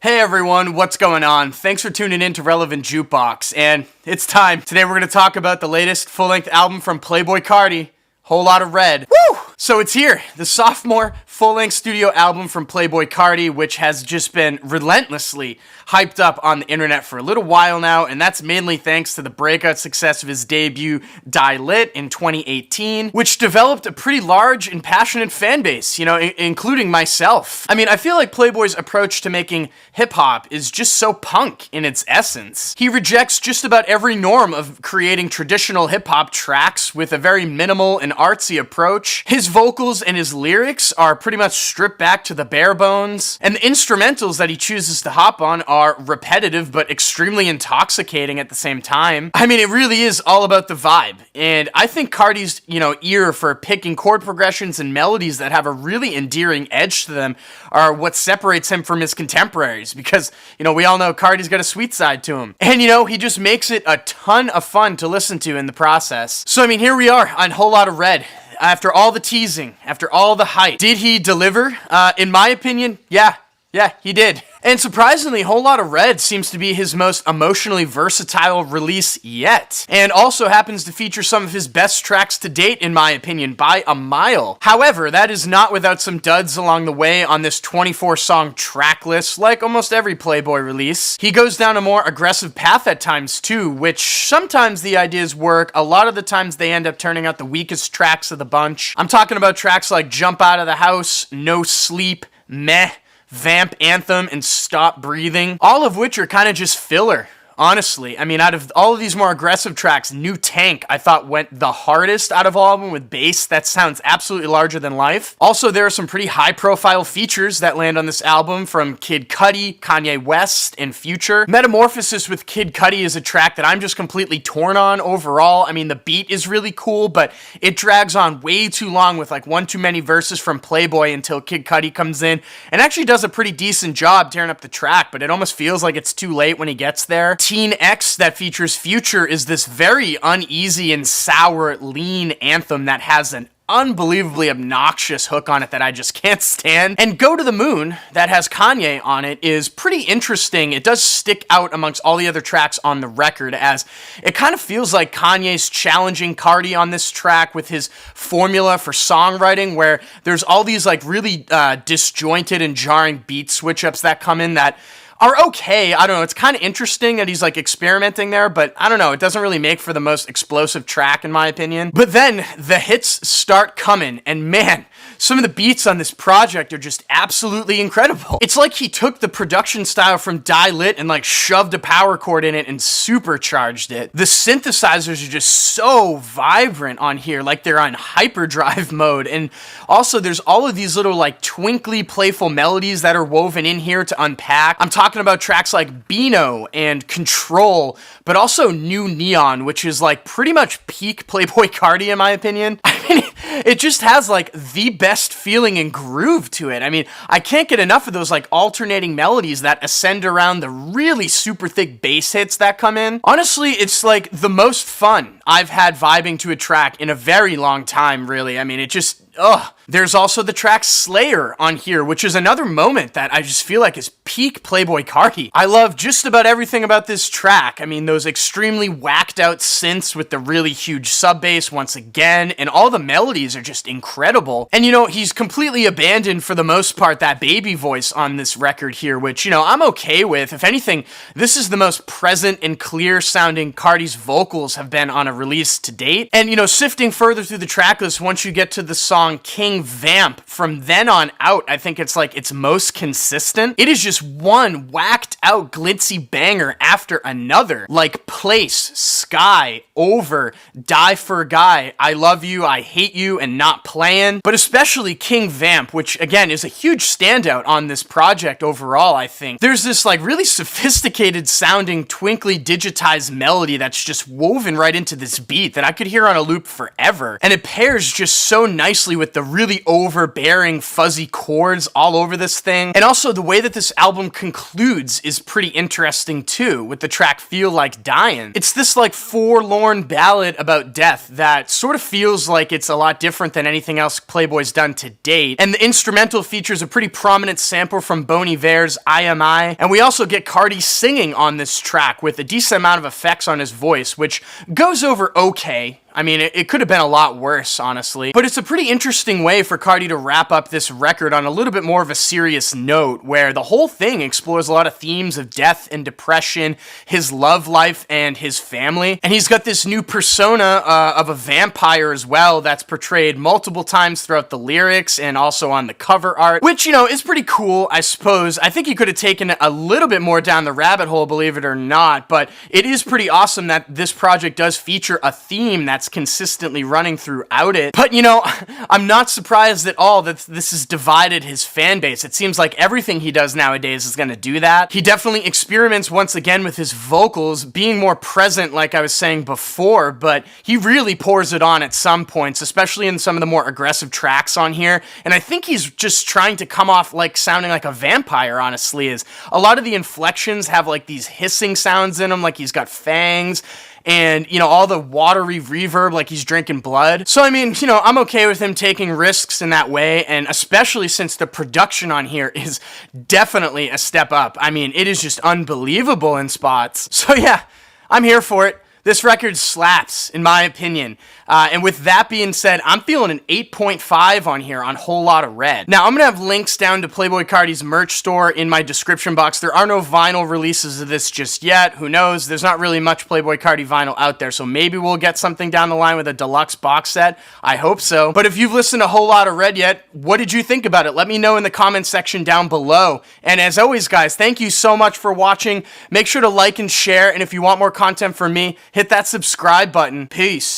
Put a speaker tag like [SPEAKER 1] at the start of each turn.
[SPEAKER 1] Hey everyone, what's going on? Thanks for tuning in to Relevant Jukebox, and it's time. Today we're going to talk about the latest full-length album from Playboi Carti, Whole Lotta Red. Woo! So it's here, the sophomore full-length studio album from Playboi Carti, which has just been relentlessly hyped up on the internet for a little while now, and that's mainly thanks to the breakout success of his debut, Dyin, in 2018, which developed a pretty large and passionate fan base, including myself. I mean, I feel like Playboi's approach to making hip-hop is just so punk in its essence. He rejects just about every norm of creating traditional hip-hop tracks with a very minimal and artsy approach. His vocals and his lyrics are pretty much stripped back to the bare bones, and the instrumentals that he chooses to hop on are repetitive but extremely intoxicating at the same time. I mean, it really is all about the vibe, and I think Carti's, ear for picking chord progressions and melodies that have a really endearing edge to them are what separates him from his contemporaries, because, we all know Carti's got a sweet side to him. And, he just makes it a ton of fun to listen to in the process. So, I mean, here we are on Whole Lotta Red. After all the teasing, after all the hype, did he deliver? In my opinion, yeah, he did. And surprisingly, Whole Lotta Red seems to be his most emotionally versatile release yet, and also happens to feature some of his best tracks to date, in my opinion, by a mile. However, that is not without some duds along the way on this 24-song track list, like almost every Playboi release. He goes down a more aggressive path at times too, which sometimes the ideas work, a lot of the times they end up turning out the weakest tracks of the bunch. I'm talking about tracks like Jump Out of the House, No Sleep, Meh, Vamp, Anthem, and Stop Breathing, all of which are kind of just filler, honestly. I mean, out of all of these more aggressive tracks, New Tank, I thought went the hardest out of all of them with bass that sounds absolutely larger than life. Also, there are some pretty high-profile features that land on this album from Kid Cudi, Kanye West, and Future. Metamorphosis with Kid Cudi is a track that I'm just completely torn on overall. I mean, the beat is really cool, but it drags on way too long with like one too many verses from Playboi until Kid Cudi comes in and actually does a pretty decent job tearing up the track, but it almost feels like it's too late when he gets there. Teen X that features Future is this very uneasy and sour, lean anthem that has an unbelievably obnoxious hook on it that I just can't stand. And Go to the Moon, that has Kanye on it, is pretty interesting. It does stick out amongst all the other tracks on the record, as it kind of feels like Kanye's challenging Carti on this track with his formula for songwriting, where there's all these like really disjointed and jarring beat switch-ups that come in that are okay. I don't know, it's kind of interesting that he's like experimenting there, but I don't know, it doesn't really make for the most explosive track in my opinion. But then the hits start coming, and man, some of the beats on this project are just absolutely incredible. It's like he took the production style from Dyin and like shoved a power chord in it and supercharged it. The synthesizers are just so vibrant on here, like they're on hyperdrive mode. And also there's all of these little like twinkly playful melodies that are woven in here to unpack. I'm talking about tracks like Beno and Control, but also New Neon, which is like pretty much peak Playboi Carti in my opinion. I mean, it just has like the best feeling and groove to it. I mean, I can't get enough of those like alternating melodies that ascend around the really super thick bass hits that come in. Honestly, it's like the most fun I've had vibing to a track in a very long time, really. I mean, it just, ugh. There's also the track Slayer on here, which is another moment that I just feel like is peak Playboi Carti. I love just about everything about this track. I mean, those extremely whacked out synths with the really huge sub bass once again, and all the melodies are just incredible. And he's completely abandoned for the most part that baby voice on this record here, which, I'm okay with. If anything, this is the most present and clear sounding Carti's vocals have been on a release to date. And, sifting further through the track list, once you get to the song King Vamp, from then on out, I think it's like its most consistent. It is just one whacked out glitzy banger after another, like Place, Sky, Over, Die for a Guy, I Love You, I Hate You, and Not Playin'. But especially King Vamp, which again is a huge standout on this project overall, I think. There's this like really sophisticated sounding twinkly digitized melody that's just woven right into this beat that I could hear on a loop forever. And it pairs just so nicely with the really really overbearing fuzzy chords all over this thing. And also the way that this album concludes is pretty interesting too, with the track Feel Like Dyin'. It's this like forlorn ballad about death that sort of feels like it's a lot different than anything else Playboi done to date. And the instrumental features a pretty prominent sample from Bon Iver's IMI. And we also get Carti singing on this track with a decent amount of effects on his voice, which goes over okay. I mean, it could have been a lot worse, honestly. But it's a pretty interesting way for Carti to wrap up this record on a little bit more of a serious note, where the whole thing explores a lot of themes of death and depression, his love life, and his family. And he's got this new persona of a vampire as well that's portrayed multiple times throughout the lyrics and also on the cover art, which, you know, is pretty cool, I suppose. I think he could have taken it a little bit more down the rabbit hole, believe it or not, but it is pretty awesome that this project does feature a theme that's consistently running throughout it. But, you know, I'm not surprised at all that this has divided his fan base. It seems like everything he does nowadays is going to do that. He definitely experiments once again with his vocals, being more present, like I was saying before, but he really pours it on at some points, especially in some of the more aggressive tracks on here. And I think he's just trying to come off like sounding like a vampire, honestly. Is a lot of the inflections have like these hissing sounds in them, like he's got fangs. And, you know, all the watery reverb like he's drinking blood. So, I mean, you know, I'm okay with him taking risks in that way, and especially since the production on here is definitely a step up. I mean, it is just unbelievable in spots. So, yeah, I'm here for it. This record slaps, in my opinion. And with that being said, I'm feeling an 8.5 on here on Whole Lotta Red. Now, I'm going to have links down to Playboi Carti's merch store in my description box. There are no vinyl releases of this just yet. Who knows? There's not really much Playboi Carti vinyl out there, so maybe we'll get something down the line with a deluxe box set. I hope so. But if you've listened to Whole Lotta Red yet, what did you think about it? Let me know in the comments section down below. And as always, guys, thank you so much for watching. Make sure to like and share, and if you want more content from me, hit that subscribe button. Peace.